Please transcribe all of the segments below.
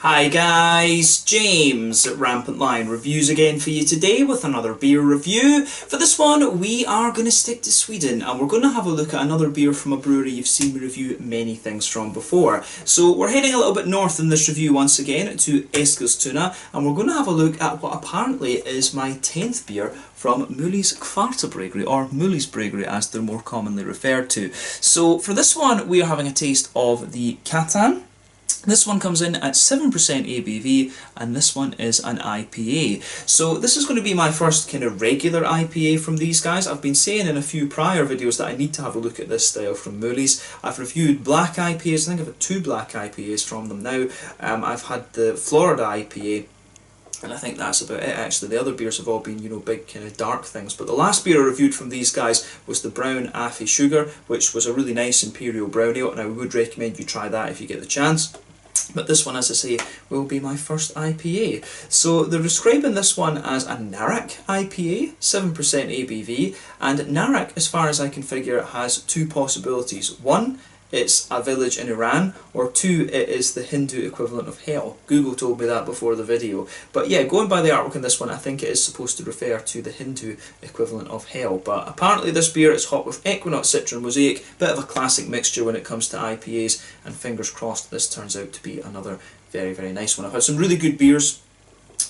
Hi guys, James at RampantLionReviews again for you today with another beer review. For this one we are going to stick to Sweden and we're going to have a look at another beer from a brewery you've seen me review many things from before. So we're heading a little bit north in this review once again to Eskilstuna, and we're going to have a look at what apparently is my 10th beer from Möllys Kvarterbryggeri, or Möllys Brewery as they're more commonly referred to. So for this one we are having a taste of the Cattan. This one comes in at 7% ABV, and this one is an IPA. So this is going to be my first kind of regular IPA from these guys. I've been saying in a few prior videos that I need to have a look at this style from Möllys. I've reviewed black IPAs, I think I've had 2 black IPAs from them now. I've had the Florida IPA, and I think that's about it actually. The other beers have all been, you know, big kind of dark things. But the last beer I reviewed from these guys was the Brown Affy Sugar, which was a really nice Imperial Brown Ale, and I would recommend you try that if you get the chance. But this one, as I say, will be my first IPA. So they're describing this one as a Narak IPA, 7% ABV, and Narak, as far as I can figure, has 2 possibilities. One, it's a village in Iran, or 2, it is the Hindu equivalent of hell. Google told me that before the video. But yeah, going by the artwork in this one, I think it is supposed to refer to the Hindu equivalent of hell. But apparently this beer is hot with Equinox, Citron, Mosaic, bit of a classic mixture when it comes to IPAs, and fingers crossed this turns out to be another very, very nice one. I've had some really good beers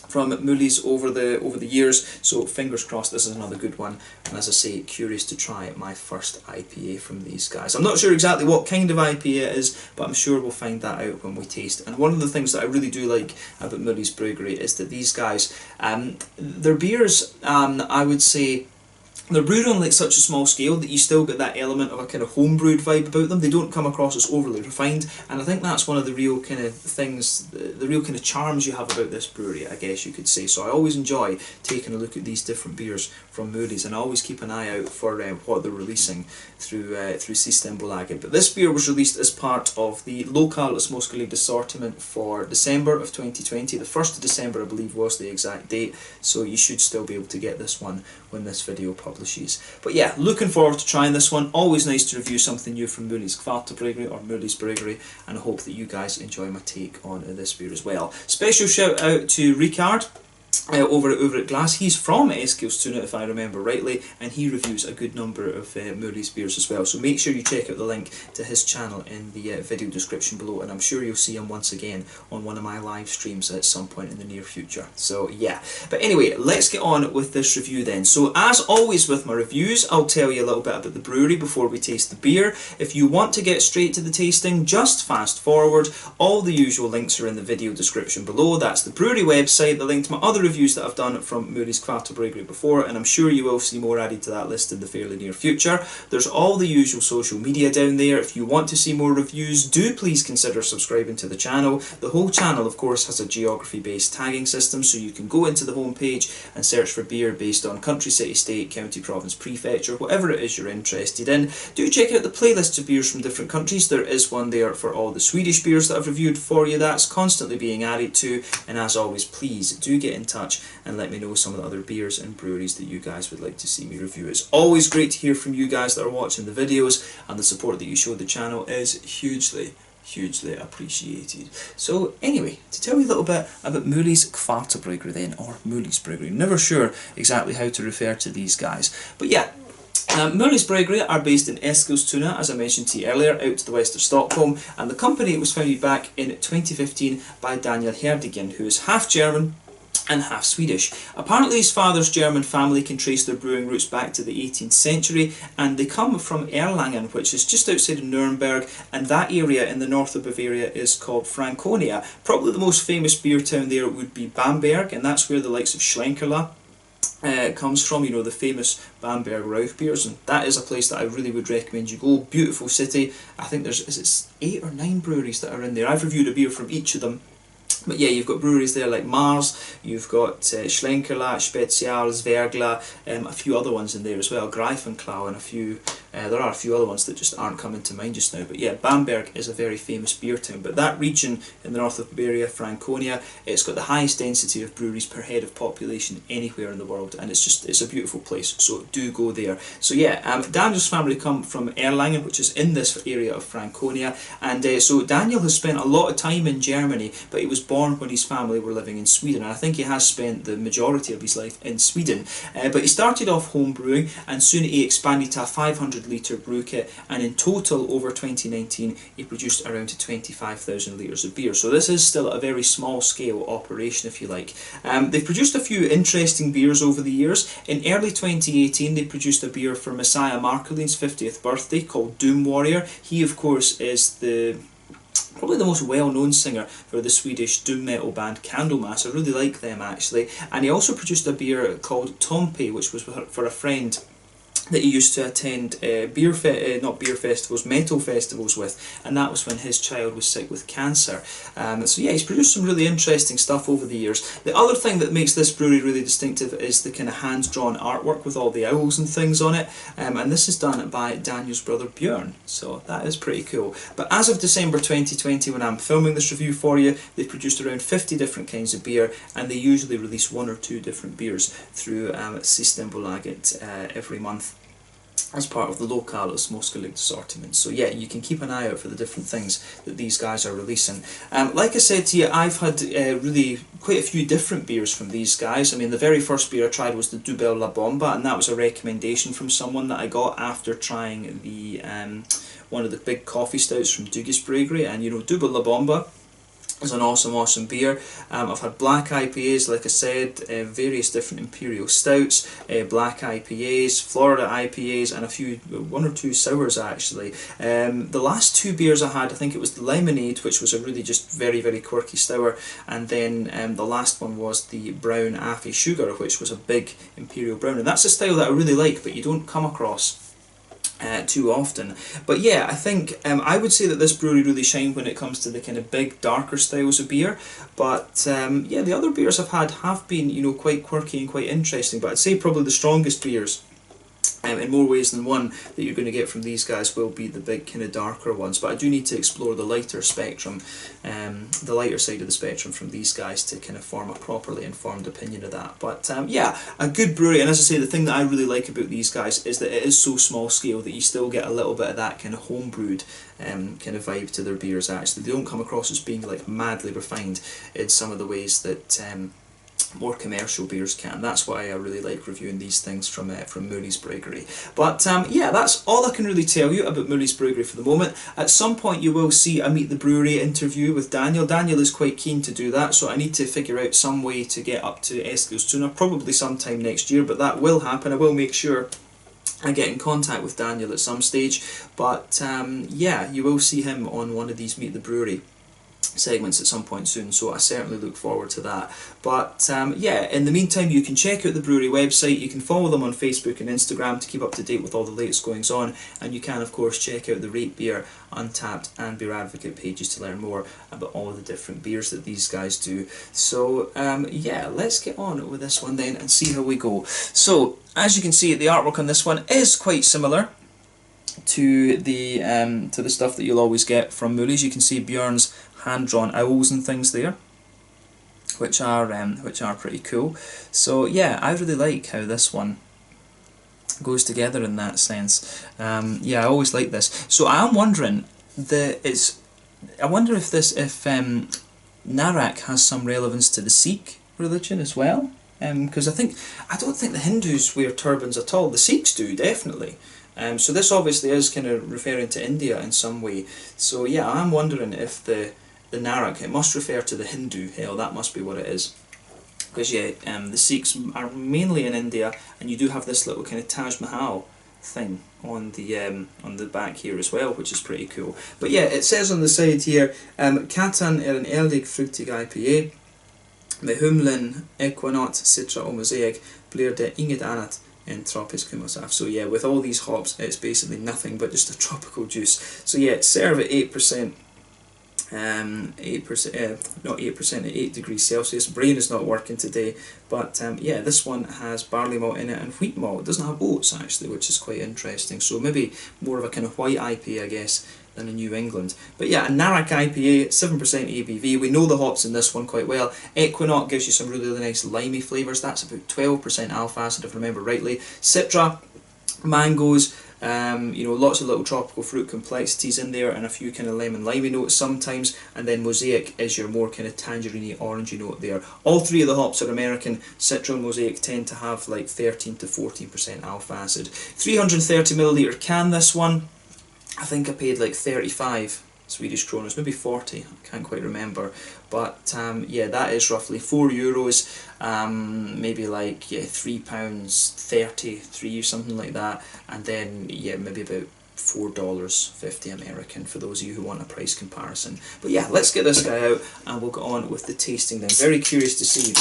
from Möllys over the years, so fingers crossed this is another good one. And as I say, curious to try my first IPA from these guys. I'm not sure exactly what kind of IPA it is, but I'm sure we'll find that out when we taste. And one of the things that I really do like about Möllys Brewery is that these guys, their beers, I would say, they're brewed on like such a small scale that you still get that element of a kind of homebrewed vibe about them. They don't come across as overly refined, and I think that's one of the real kind of things, the real kind of charms you have about this brewery, I guess you could say. So I always enjoy taking a look at these different beers from Möllys, and I always keep an eye out for what they're releasing through Systembolaget. But this beer was released as part of the Lokal Småskalig assortment for December of 2020. The 1st of December, I believe, was the exact date, so you should still be able to get this one when this video publishes. But yeah, looking forward to trying this one. Always nice to review something new from Möllys Kvarterbryggeri, or Möllys Brewery, and I hope that you guys enjoy my take on this beer as well. Special shout out to Ricard over at Glass. He's from Eskilstuna, if I remember rightly, and he reviews a good number of Möllys beers as well. So make sure you check out the link to his channel in the video description below, and I'm sure you'll see him once again on one of my live streams at some point in the near future. So yeah, but anyway, let's get on with this review then. So as always with my reviews, I'll tell you a little bit about the brewery before we taste the beer. If you want to get straight to the tasting, just fast forward. All the usual links are in the video description below. That's the brewery website, the link to my other reviews that I've done from Möllys Kvarterbryggeri before, and I'm sure you will see more added to that list in the fairly near future. There's all the usual social media down there. If you want to see more reviews, do please consider subscribing to the channel. The whole channel, of course, has a geography-based tagging system, so you can go into the homepage and search for beer based on country, city, state, county, province, prefecture, whatever it is you're interested in. Do check out the playlists of beers from different countries. There is one there for all the Swedish beers that I've reviewed for you. That's constantly being added to, and as always, please do get in touch and let me know some of the other beers and breweries that you guys would like to see me review. It's always great to hear from you guys that are watching the videos, and the support that you show the channel is hugely appreciated. So anyway, to tell you a little bit about Möllys Kvarterbryggeri then, or Möllys Brewery. Never sure exactly how to refer to these guys. But yeah, Möllys Brewery are based in Eskilstuna, as I mentioned to you earlier, out to the west of Stockholm, and the company was founded back in 2015 by Daniel Herdigen, who is half German and half Swedish. Apparently his father's German family can trace their brewing roots back to the 18th century, and they come from Erlangen, which is just outside of Nuremberg, and that area in the north of Bavaria is called Franconia. Probably the most famous beer town there would be Bamberg, and that's where the likes of Schlenkerla comes from, you know, the famous Bamberg Rauch beers, and that is a place that I really would recommend you go. Beautiful city. I think there's, is it 8 or 9 breweries that are in there. I've reviewed a beer from each of them. But yeah, you've got breweries there like Mars, you've got Schlenkerla, Spezial, Zwergla, a few other ones in there as well, Greifenklau, and a There are a few other ones that just aren't coming to mind just now, but yeah, Bamberg is a very famous beer town. But that region in the north of Bavaria, Franconia, it's got the highest density of breweries per head of population anywhere in the world, and it's a beautiful place, so do go there. So yeah, Daniel's family come from Erlangen, which is in this area of Franconia, and so Daniel has spent a lot of time in Germany, but he was born when his family were living in Sweden, and I think he has spent the majority of his life in Sweden. But he started off home brewing, and soon he expanded to a 500 litre brew kit, and in total over 2019 he produced around 25,000 litres of beer. So this is still a very small scale operation, if you like. They've produced a few interesting beers over the years. In early 2018 they produced a beer for Messiah Markolin's 50th birthday called Doom Warrior. He of course is probably the most well-known singer for the Swedish doom metal band Candlemass. I really like them actually. And he also produced a beer called Tompe, which was for a friend that he used to attend metal festivals with, and that was when his child was sick with cancer. So yeah, he's produced some really interesting stuff over the years. The other thing that makes this brewery really distinctive is the kind of hand-drawn artwork with all the owls and things on it, and this is done by Daniel's brother Björn, so that is pretty cool. But as of December 2020, when I'm filming this review for you, they've produced around 50 different kinds of beer, and they usually release 1 or 2 different beers through Systembolaget every month as part of the Lokales Småskaligt assortment. So yeah, you can keep an eye out for the different things that these guys are releasing. Like I said to you, I've had really quite a few different beers from these guys. I mean, the very first beer I tried was the Dubbel La Bomba, and that was a recommendation from someone that I got after trying the one of the big coffee stouts from Möllys Kvarterbryggeri. And you know, Dubbel La Bomba is an awesome beer. I've had black IPAs, like I said, various different imperial stouts, black IPAs, Florida IPAs, and 1 or 2 sours actually. The last 2 beers I had, I think it was the Lemonade, which was a really just very quirky sour, and then the last one was the brown Afi Sugar, which was a big imperial brown, and that's a style that I really like, but you don't come across too often. But yeah, I think I would say that this brewery really shined when it comes to the kind of big darker styles of beer, but yeah, the other beers I've had have been, you know, quite quirky and quite interesting, but I'd say probably the strongest beers in more ways than one that you're going to get from these guys will be the big kind of darker ones. But I do need to explore the lighter spectrum, the lighter side of the spectrum from these guys to kind of form a properly informed opinion of that. But yeah, a good brewery, and as I say, the thing that I really like about these guys is that it is so small scale that you still get a little bit of that kind of homebrewed kind of vibe to their beers actually. They don't come across as being like madly refined in some of the ways that more commercial beers can. That's why I really like reviewing these things from Möllys Kvarterbryggeri. But yeah, that's all I can really tell you about Möllys Kvarterbryggeri for the moment. At some point you will see a Meet the Brewery interview with Daniel. Daniel is quite keen to do that, so I need to figure out some way to get up to Eskilstuna, probably sometime next year, but that will happen. I will make sure I get in contact with Daniel at some stage. But yeah, you will see him on one of these Meet the Brewery segments at some point soon, so I certainly look forward to that. But yeah, in the meantime, you can check out the brewery website, you can follow them on Facebook and Instagram to keep up to date with all the latest goings on, and you can of course check out the Rate Beer, Untappd and Beer Advocate pages to learn more about all of the different beers that these guys do. So yeah, let's get on with this one then and see how we go. So as you can see, the artwork on this one is quite similar to the stuff that you'll always get from Möllys. You can see Björn's hand-drawn owls and things there, which are pretty cool. So yeah, I really like how this one goes together in that sense. Yeah, I always like this. So I'm wondering I wonder if Narak has some relevance to the Sikh religion as well. Because I don't think the Hindus wear turbans at all. The Sikhs do, definitely. So this obviously is kind of referring to India in some way. So yeah, I'm wondering if the Narak, it must refer to the Hindu hell, that must be what it is. Because yeah, the Sikhs are mainly in India, and you do have this little kind of Taj Mahal thing on the back here as well, which is pretty cool. But yeah, it says on the side here, Cattan en eldig fruktig IPA, med humlen, equinot, citra och mosaic, blir det inget annat än tropisk hummelsaft. So yeah, with all these hops, it's basically nothing but just a tropical juice. So yeah, serve at 8%. 8%, not 8%, at 8 degrees Celsius. Brain is not working today, but yeah, this one has barley malt in it and wheat malt. It doesn't have oats actually, which is quite interesting. So maybe more of a kind of white IPA, I guess, than a New England. But yeah, a Narrak IPA, 7% ABV. We know the hops in this one quite well. Equinox gives you some really nice limey flavours. That's about 12% alpha acid, if I remember rightly. Citra, mangoes, you know, lots of little tropical fruit complexities in there, and a few kind of lemon limey notes sometimes, and then Mosaic is your more kind of tangerine orangey note there. All three of the hops are American. Citra and Mosaic tend to have like 13 to 14% alpha acid. 330ml can, this one. I think I paid like 35 Swedish kroners, maybe 40, I can't quite remember, but yeah, that is roughly €4, maybe like, yeah, £3.33 or something like that, and then yeah, maybe about $4.50 American for those of you who want a price comparison. But yeah, let's get this guy out and we'll get on with the tasting then. Very curious to see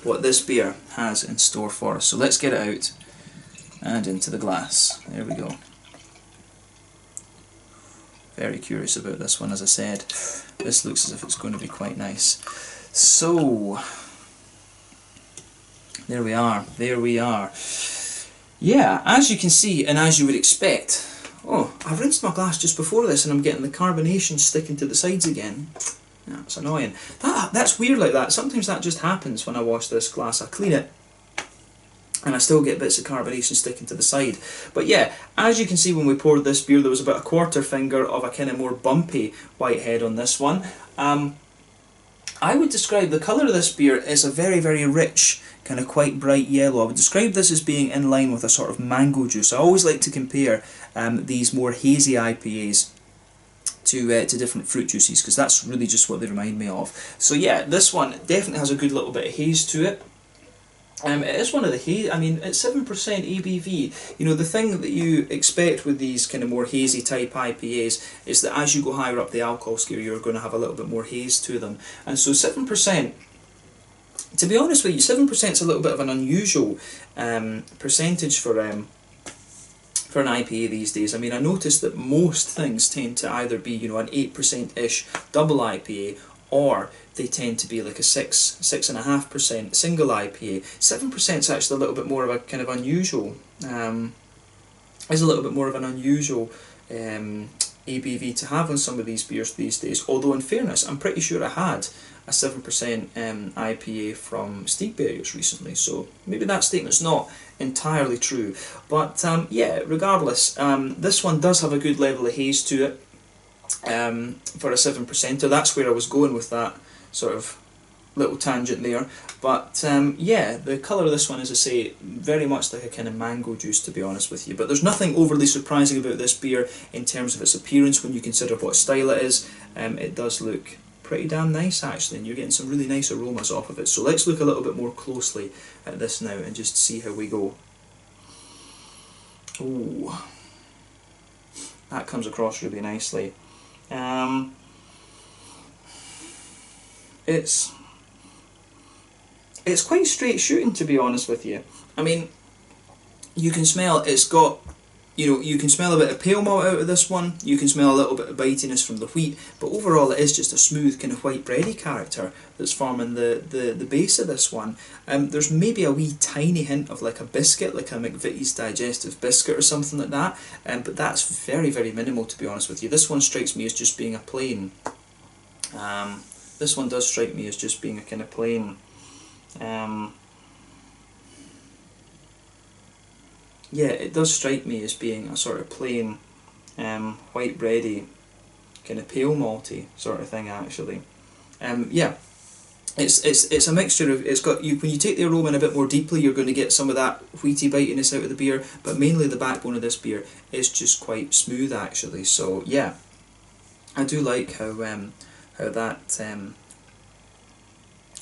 what this beer has in store for us. So let's get it out and into the glass. There we go. Very curious about this one, as I said. This looks as if it's going to be quite nice. So, there we are, there we are. Yeah, as you can see, and as you would expect, oh, I rinsed my glass just before this and I'm getting the carbonation sticking to the sides again. That's annoying. That's weird like that. Sometimes that just happens when I wash this glass. I clean it and I still get bits of carbonation sticking to the side. But yeah, as you can see when we poured this beer, there was about a quarter finger of a kind of more bumpy white head on this one. I would describe the colour of this beer as a very rich, kind of quite bright yellow. I would describe this as being in line with a sort of mango juice. I always like to compare these more hazy IPAs to different fruit juices, because that's really just what they remind me of. So yeah, this one definitely has a good little bit of haze to it. It is one of the haze. I mean, it's 7% ABV. You know, the thing that you expect with these kind of more hazy type IPAs is that as you go higher up the alcohol scale, you're going to have a little bit more haze to them. And so 7%, to be honest with you, 7% is a little bit of an unusual percentage for an IPA these days. I mean, I noticed that most things tend to either be, you know, an 8%-ish double IPA, or they tend to be like a 6.5% single IPA. 7% is actually a little bit more of a kind of unusual, is a little bit more of an unusual ABV to have on some of these beers these days. Although in fairness, I'm pretty sure I had a 7% IPA from Stigbergers recently, so maybe that statement's not entirely true. But yeah, regardless, this one does have a good level of haze to it. For a 7%er, that's where I was going with that sort of little tangent there. But yeah, the colour of this one, as I say, very much like a kind of mango juice, to be honest with you. But there's nothing overly surprising about this beer in terms of its appearance when you consider what style it is. It does look pretty damn nice actually, and you're getting some really nice aromas off of it. So let's look a little bit more closely at this now and just see how we go. Ooh, that comes across really nicely. It's quite straight shooting, to be honest with you. I mean, you can smell it's got, you know, you can smell a bit of pale malt out of this one, you can smell a little bit of bitiness from the wheat, but overall it is just a smooth kind of white bready character that's forming the base of this one. There's maybe a wee tiny hint of like a biscuit, like a McVitie's digestive biscuit or something like that, but that's very minimal, to be honest with you. This one strikes me as just being a plain, this one does strike me as just being a kind of plain, yeah, it does strike me as being a sort of plain white bready, kind of pale malty sort of thing actually. Yeah, it's a mixture of, it's got, when you take the aroma in a bit more deeply, you're going to get some of that wheaty bitiness out of the beer, but mainly the backbone of this beer is just quite smooth actually. So yeah, I do like how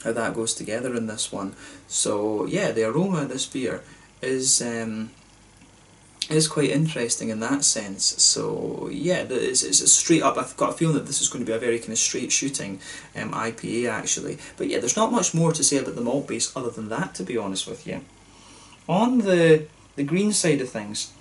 that goes together in this one. So yeah, the aroma of this beer is quite interesting in that sense. So yeah, it's a straight up, I've got a feeling that this is going to be a very kind of straight shooting IPA actually. But yeah, there's not much more to say about the malt base other than that, to be honest with you. On the green side of things,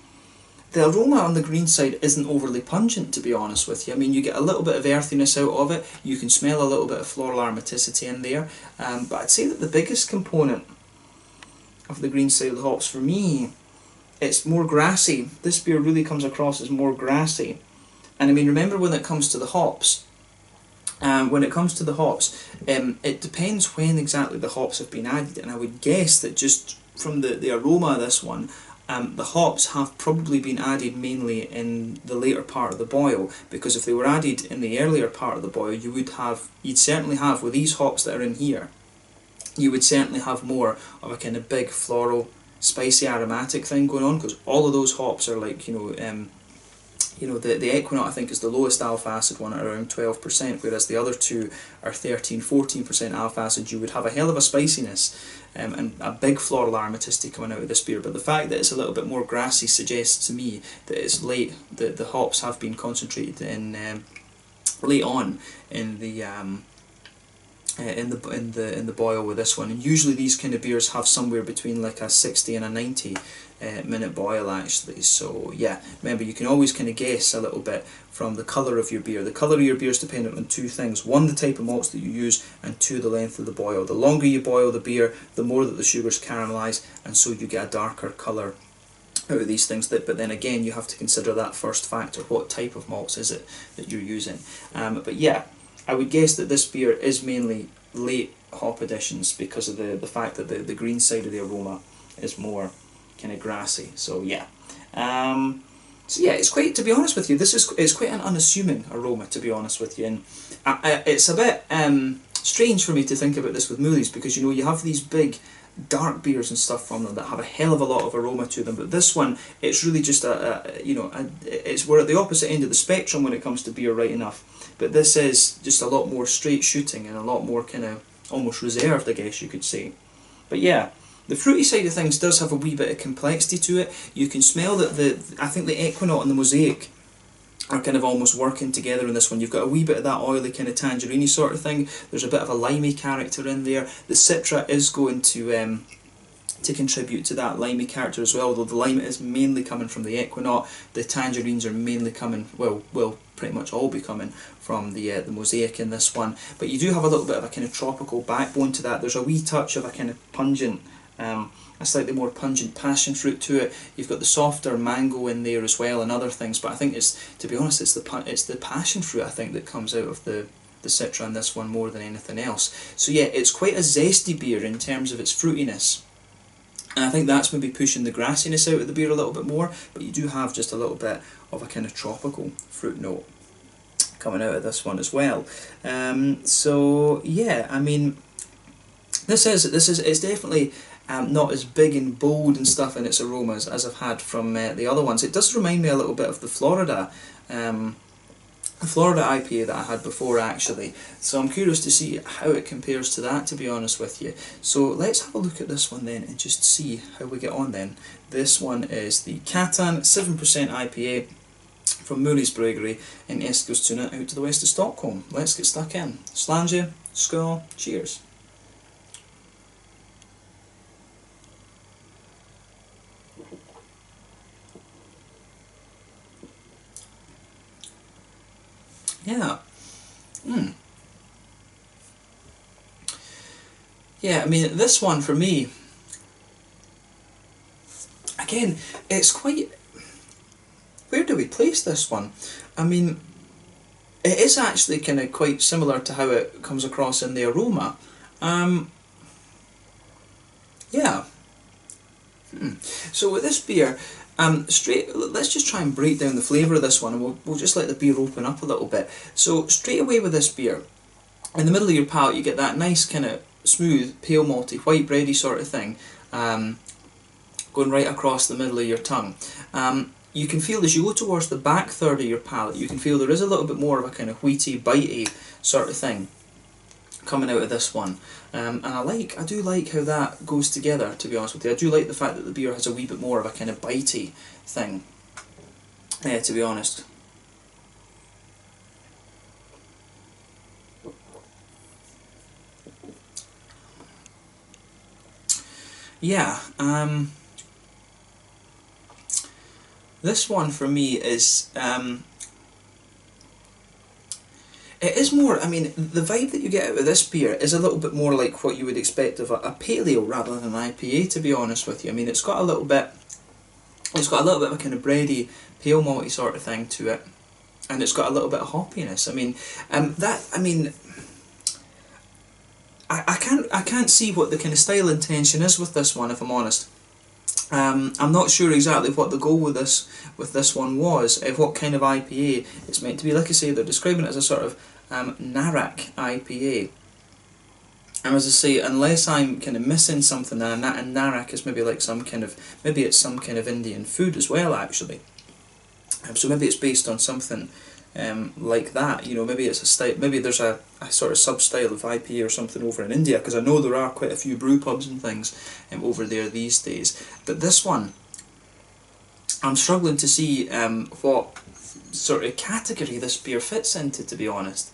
the aroma on the green side isn't overly pungent, to be honest with you. I mean, you get a little bit of earthiness out of it, you can smell a little bit of floral aromaticity in there, but I'd say that the biggest component of the green side of the hops, for me, it's more grassy. This beer really comes across as more grassy. And I mean, remember when it comes to the hops, it depends when exactly the hops have been added, and I would guess that just from the aroma of this one, the hops have probably been added mainly in the later part of the boil, because if they were added in the earlier part of the boil, you'd certainly have, with these hops that are in here, you would certainly have more of a kind of big floral, spicy, aromatic thing going on, because all of those hops are like, the Equinox, I think, is the lowest alpha acid one at around 12%, whereas the other two are 13-14% alpha acid. You would have a hell of a spiciness and a big floral aromaticity coming out of this beer, but the fact that it's a little bit more grassy suggests to me that it's late, that the hops have been concentrated in late on in the in the boil with this one. And usually these kind of beers have somewhere between like a 60 and a 90 minute boil actually. So yeah, remember, you can always kind of guess a little bit from the colour of your beer. The colour of your beer is dependent on two things: one, the type of malts that you use, and two, the length of the boil. The longer you boil the beer, the more that the sugars caramelise, and so you get a darker colour out of these things. But then again, you have to consider that first factor: what type of malts is it that you're using. But yeah, I would guess that this beer is mainly late hop additions because of the fact that the green side of the aroma is more kind of grassy. So yeah, it's quite, to be honest with you, it's quite an unassuming aroma, to be honest with you, and it's a bit strange for me to think about this with Möllys, because you have these big dark beers and stuff from them that have a hell of a lot of aroma to them, but this one, it's really just we're at the opposite end of the spectrum when it comes to beer, right enough, but this is just a lot more straight shooting and a lot more kind of almost reserved, I guess you could say. But yeah, the fruity side of things does have a wee bit of complexity to it. You can smell that I think the Equinox and the Mosaic are kind of almost working together in this one. You've got a wee bit of that oily kind of tangerine sort of thing. There's a bit of a limey character in there. The Citra is going to contribute to that limey character as well, although the lime is mainly coming from the Equinox. The tangerines are mainly coming, will pretty much all be coming from the Mosaic in this one. But you do have a little bit of a kind of tropical backbone to that. There's a wee touch of a kind of pungent, a slightly more pungent passion fruit to it. You've got the softer mango in there as well and other things, but I think to be honest, it's the passion fruit, I think, that comes out of the Citra in this one more than anything else. So yeah, it's quite a zesty beer in terms of its fruitiness, and I think that's maybe pushing the grassiness out of the beer a little bit more, but you do have just a little bit of a kind of tropical fruit note coming out of this one as well. So yeah, I mean, it's definitely not as big and bold and stuff in its aromas as I've had from the other ones. It does remind me a little bit of the Florida IPA that I had before, actually. So I'm curious to see how it compares to that, to be honest with you. So let's have a look at this one then and just see how we get on then. This one is the Cattan 7% IPA from Möllys Brewery in Eskilstuna, out to the west of Stockholm. Let's get stuck in. Slange, skål, cheers. Yeah. Yeah, I mean, this one for me, again, it's quite... Where do we place this one? I mean, it is actually kind of quite similar to how it comes across in the aroma. Yeah. So with this beer, let's just try and break down the flavour of this one, and we'll just let the beer open up a little bit. So straight away with this beer, in the middle of your palate you get that nice kind of smooth, pale malty, white bready sort of thing going right across the middle of your tongue. You can feel as you go towards the back third of your palate, you can feel there is a little bit more of a kind of wheaty, bitey sort of thing coming out of this one. And I do like how that goes together, to be honest with you. I do like the fact that the beer has a wee bit more of a kind of bitey thing, to be honest. Yeah, This one for me is it is more, I mean, the vibe that you get out of this beer is a little bit more like what you would expect of a pale ale rather than an IPA, to be honest with you. I mean, it's got a little bit of a kind of bready, pale malty sort of thing to it, and it's got a little bit of hoppiness. I mean, I can't see what the kind of style intention is with this one, if I'm honest. I'm not sure exactly what the goal with this one was, what kind of IPA it's meant to be. Like I say, they're describing it as a sort of Narak IPA. And as I say, unless I'm kind of missing something, and Narak is maybe like maybe it's some kind of Indian food as well, actually. So maybe it's based on something like that. You know, maybe it's a style. Maybe there's a sort of sub-style of IPA or something over in India, because I know there are quite a few brew pubs and things over there these days. But this one, I'm struggling to see what sort of category this beer fits into, to be honest.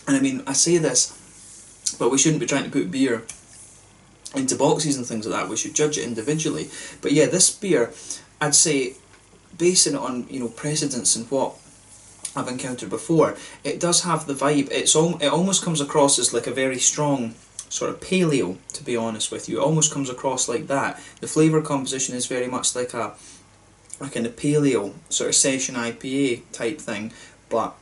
And I mean, I say this, but we shouldn't be trying to put beer into boxes and things like that. We should judge it individually. But yeah, this beer, I'd say, basing it on, you know, precedents and what I've encountered before, it does have the vibe. It almost comes across as like a very strong sort of pale ale, to be honest with you. It almost comes across like that. The flavour composition is very much like a kind of pale ale, sort of session IPA type thing, but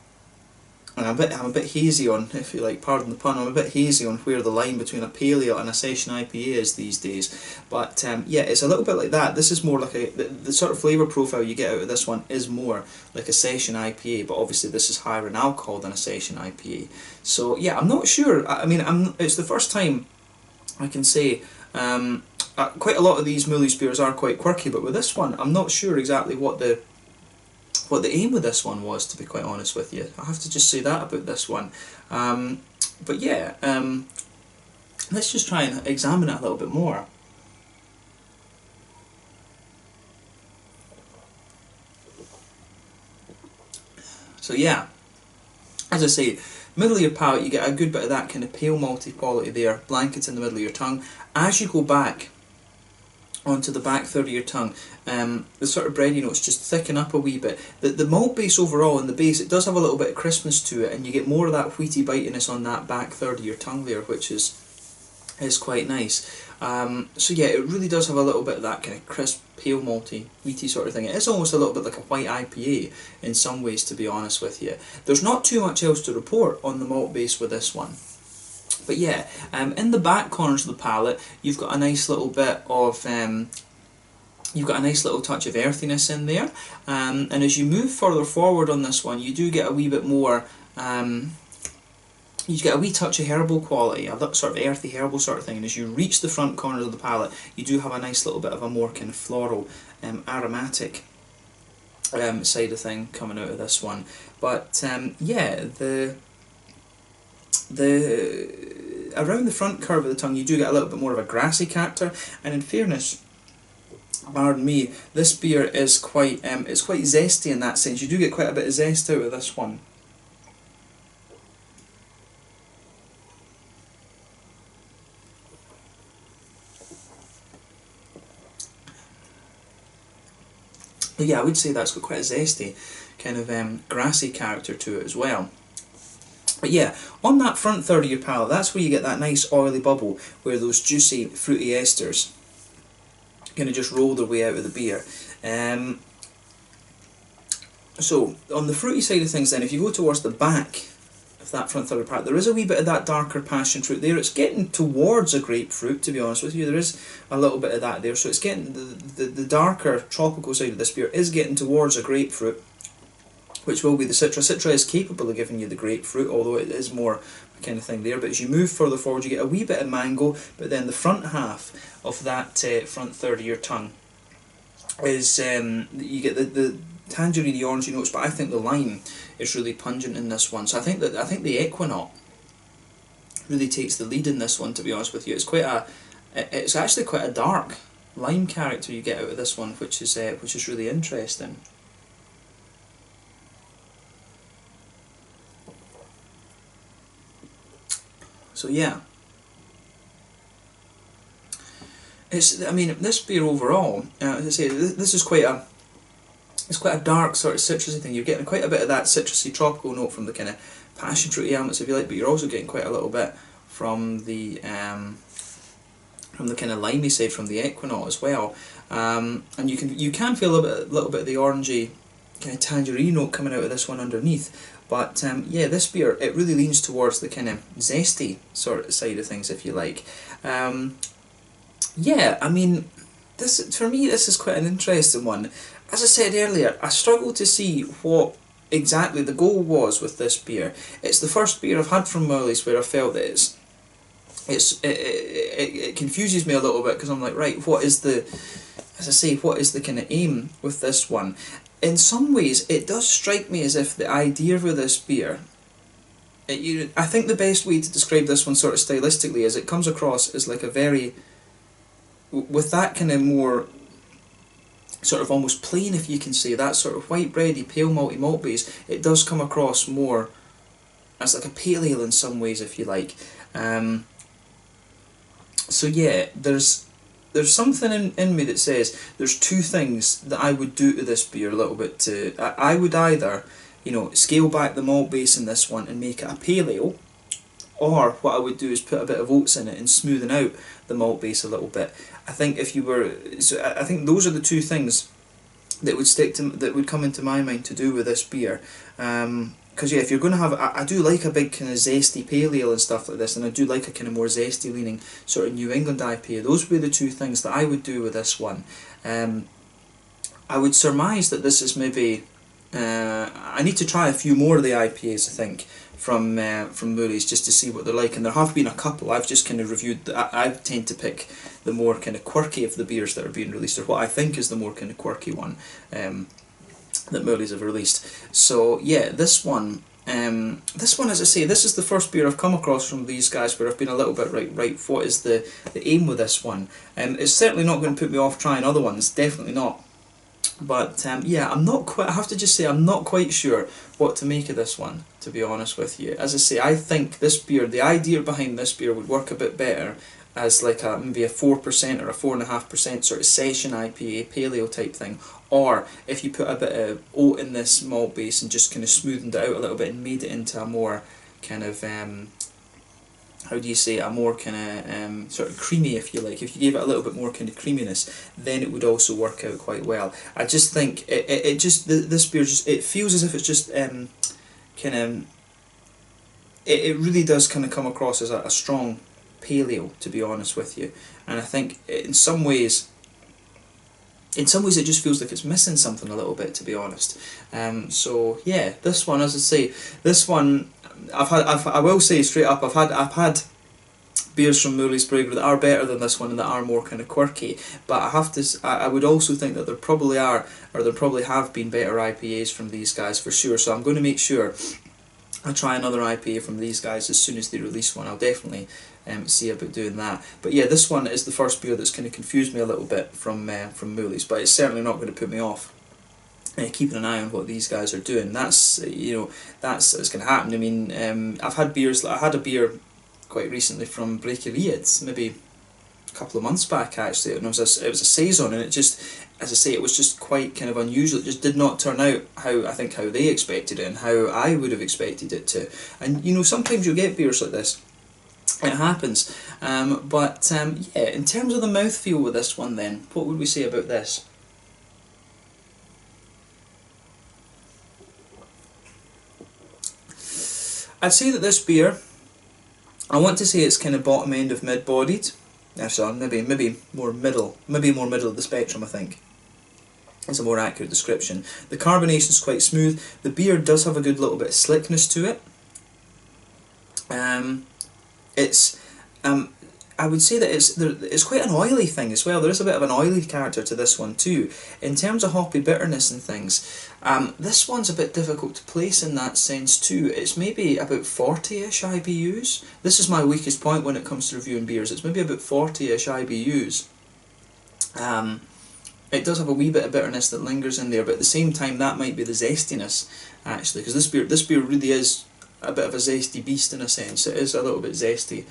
and I'm a bit hazy on, if you like, pardon the pun, I'm a bit hazy on where the line between a pale ale and a session IPA is these days. But yeah, it's a little bit like that. This is more like the sort of flavour profile you get out of this one is more like a session IPA, but obviously this is higher in alcohol than a session IPA. So yeah, I'm not sure. I mean, it's the first time I can say quite a lot of these Möllys beers are quite quirky, but with this one, I'm not sure exactly what the aim with this one was, to be quite honest with you. I have to just say that about this one. But yeah, let's just try and examine it a little bit more. So yeah, as I say, middle of your palate, you get a good bit of that kind of pale malty quality there, blankets in the middle of your tongue. As you go back onto the back third of your tongue, the sort of bready notes just thicken up a wee bit. The malt base overall in the base, it does have a little bit of crispness to it, and you get more of that wheaty bitiness on that back third of your tongue there, which is quite nice. So yeah, it really does have a little bit of that kind of crisp, pale malty, wheaty sort of thing. It is almost a little bit like a white IPA in some ways, to be honest with you. There's not too much else to report on the malt base with this one. But yeah, in the back corners of the palate, you've got a nice little bit of you've got a nice little touch of earthiness in there, and as you move further forward on this one, you do get a wee bit more. You get a wee touch of herbal quality, a sort of earthy herbal sort of thing, and as you reach the front corners of the palate, you do have a nice little bit of a more kind of floral, aromatic side of thing coming out of this one. But yeah, around the front curve of the tongue, you do get a little bit more of a grassy character, and in fairness, pardon me, this beer is quite it's quite zesty in that sense. You do get quite a bit of zest out of this one. But yeah, I would say that's got quite a zesty, kind of grassy character to it as well. But yeah, on that front third of your palate, that's where you get that nice oily bubble, where those juicy, fruity esters kind of just roll their way out of the beer. So, on the fruity side of things then, if you go towards the back of that front third of the palate, there is a wee bit of that darker passion fruit there. It's getting towards a grapefruit, to be honest with you. There is a little bit of that there, so it's getting, the darker tropical side of this beer is getting towards a grapefruit, which will be the Citra. Citra is capable of giving you the grapefruit, although it is more a kind of thing there. But as you move further forward, you get a wee bit of mango, but then the front half of that front third of your tongue is, you get the tangerine, orangey notes, but I think the lime is really pungent in this one. So I think the Equinox really takes the lead in this one, to be honest with you. It's actually quite a dark lime character you get out of this one, which is really interesting. So yeah, I mean, this beer overall, as I say, this is quite a, it's quite a dark sort of citrusy thing. You're getting quite a bit of that citrusy tropical note from the kind of passion fruity elements, if you like, but you're also getting quite a little bit from the kind of limey side from the Equinaut as well. And you can feel a little bit of the orangey kind of tangerine note coming out of this one underneath. But yeah, this beer, it really leans towards the kind of zesty sort of side of things, if you like. Yeah, I mean, for me this is quite an interesting one. As I said earlier, I struggle to see what exactly the goal was with this beer. It's the first beer I've had from Möllys where I felt that it confuses me a little bit, because I'm like, right, what is the, as I say, what is the kind of aim with this one? In some ways, it does strike me as if the idea with this beer, I think the best way to describe this one sort of stylistically is it comes across as like a very, with that kind of more sort of almost plain, if you can say, that sort of white bready, pale malty malt base, it does come across more as like a pale ale in some ways, if you like. So yeah, there's something in me that says there's two things that I would do to this beer a little bit to... I would either, you know, scale back the malt base in this one and make it a pale ale, or what I would do is put a bit of oats in it and smoothen out the malt base a little bit. I think if you were... So I think those are the two things that would come into my mind to do with this beer. Because yeah, if you're going to have... I do like a big kind of zesty pale ale and stuff like this, and I do like a kind of more zesty leaning sort of New England IPA. Those would be the two things that I would do with this one. I would surmise that this is maybe... I need to try a few more of the IPAs, I think, from Möllys, just to see what they're like, and there have been a couple. I've just kind of reviewed... I tend to pick the more kind of quirky of the beers that are being released, or what I think is the more kind of quirky one that Möllys have released. So yeah, this one, as I say, this is the first beer I've come across from these guys where I've been a little bit right, what is the aim with this one? It's certainly not going to put me off trying other ones, definitely not. But yeah, I have to just say, I'm not quite sure what to make of this one, to be honest with you. As I say, I think this beer, the idea behind this beer would work a bit better as like maybe a 4% or a 4.5% sort of session IPA, pale ale type thing. Or if you put a bit of oat in this malt base and just kind of smoothened it out a little bit and made it into a more kind of, how do you say, a more kind of sort of creamy, if you like. If you gave it a little bit more kind of creaminess, then it would also work out quite well. I just think this beer just, it feels as if it's just kind of, it really does kind of come across as a strong pale ale, to be honest with you. And I think in some ways it just feels like it's missing something a little bit, to be honest. So yeah, this one, as I say, this one I will say straight up, I've had beers from Möllys Kvarterbryggeri that are better than this one and that are more kind of quirky, but I would also think that there probably are, or there probably have been better IPAs from these guys for sure. So I'm going to make sure I try another IPA from these guys as soon as they release one. I'll definitely see about doing that. But yeah, this one is the first beer that's kind of confused me a little bit from Möllys, but it's certainly not going to put me off keeping an eye on what these guys are doing. That's that's what's going to happen. I mean, I've had beers. I had a beer quite recently from Bryggeriet, maybe a couple of months back actually, and it was a saison, and it just, as I say, it was just quite kind of unusual. It just did not turn out how they expected it and how I would have expected it to. And you know, sometimes you get beers like this. It happens. But yeah, in terms of the mouthfeel with this one, then, what would we say about this? I'd say that this beer, I want to say it's kind of bottom end of mid-bodied. So maybe more middle of the spectrum, I think. It's a more accurate description. The carbonation's quite smooth. The beer does have a good little bit of slickness to it. I would say that it's quite an oily thing as well. There is a bit of an oily character to this one too. In terms of hoppy bitterness and things, this one's a bit difficult to place in that sense too. It's maybe about 40-ish IBUs. This is my weakest point when it comes to reviewing beers. It's maybe about 40-ish IBUs. It does have a wee bit of bitterness that lingers in there, but at the same time that might be the zestiness actually, because this beer really is a bit of a zesty beast in a sense. It is a little bit zesty.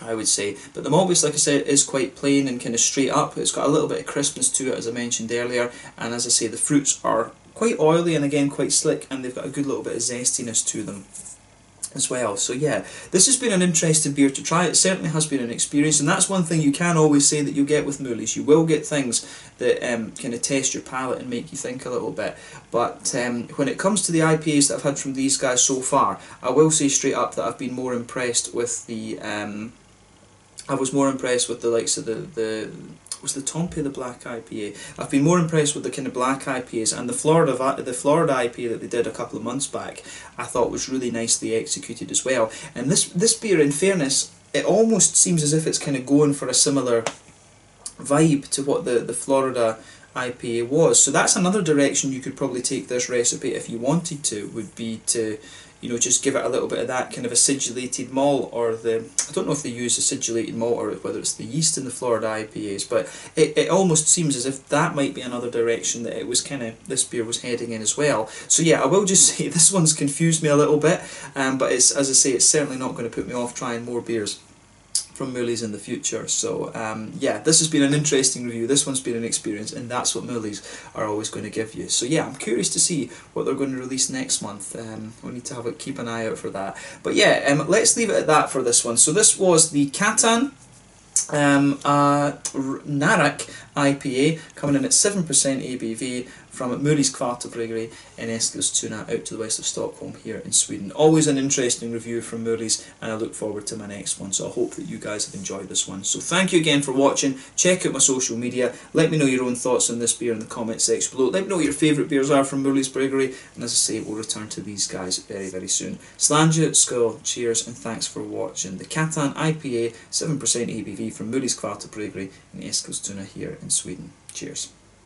I would say. But the malt base, like I said, is quite plain and kind of straight up. It's got a little bit of crispness to it, as I mentioned earlier, and as I say, the fruits are quite oily and again quite slick, and they've got a good little bit of zestiness to them as well. So yeah, this has been an interesting beer to try. It certainly has been an experience, and that's one thing you can always say that you'll get with Möllys. You will get things that kind of test your palate and make you think a little bit. But when it comes to the IPAs that I've had from these guys so far, I will say straight up that I've been more impressed with the I was more impressed with the likes of the was the Tompe the black IPA. I've been more impressed with the kind of black IPAs, and the Florida IPA that they did a couple of months back, I thought was really nicely executed as well. And this beer, in fairness, it almost seems as if it's kind of going for a similar vibe to what the Florida IPA was. So that's another direction you could probably take this recipe if you wanted to, would be to, you know, just give it a little bit of that kind of acidulated malt, or I don't know if they use acidulated malt or whether it's the yeast in the Florida IPAs, but it almost seems as if that might be another direction that it was kind of, this beer was heading in as well. So yeah, I will just say this one's confused me a little bit, but it's, as I say, it's certainly not going to put me off trying more beers from Möllys in the future. So yeah, this has been an interesting review. This one's been an experience, and that's what Möllys are always going to give you. So yeah, I'm curious to see what they're going to release next month. We need to keep an eye out for that. But yeah, let's leave it at that for this one. So this was the Cattan Narak IPA, coming in at 7% ABV from Möllys Kvarterbryggeri in Eskilstuna, out to the west of Stockholm here in Sweden. Always an interesting review from Möllys, and I look forward to my next one, so I hope that you guys have enjoyed this one. So thank you again for watching. Check out my social media, let me know your own thoughts on this beer in the comment section below. Let me know what your favourite beers are from Möllys Brewery, and as I say, we'll return to these guys very, very soon. Slanja, skull, cheers, and thanks for watching. The Cattan IPA, 7% ABV from Möllys Kvarterbryggeri in Eskilstuna here in Sweden. Cheers.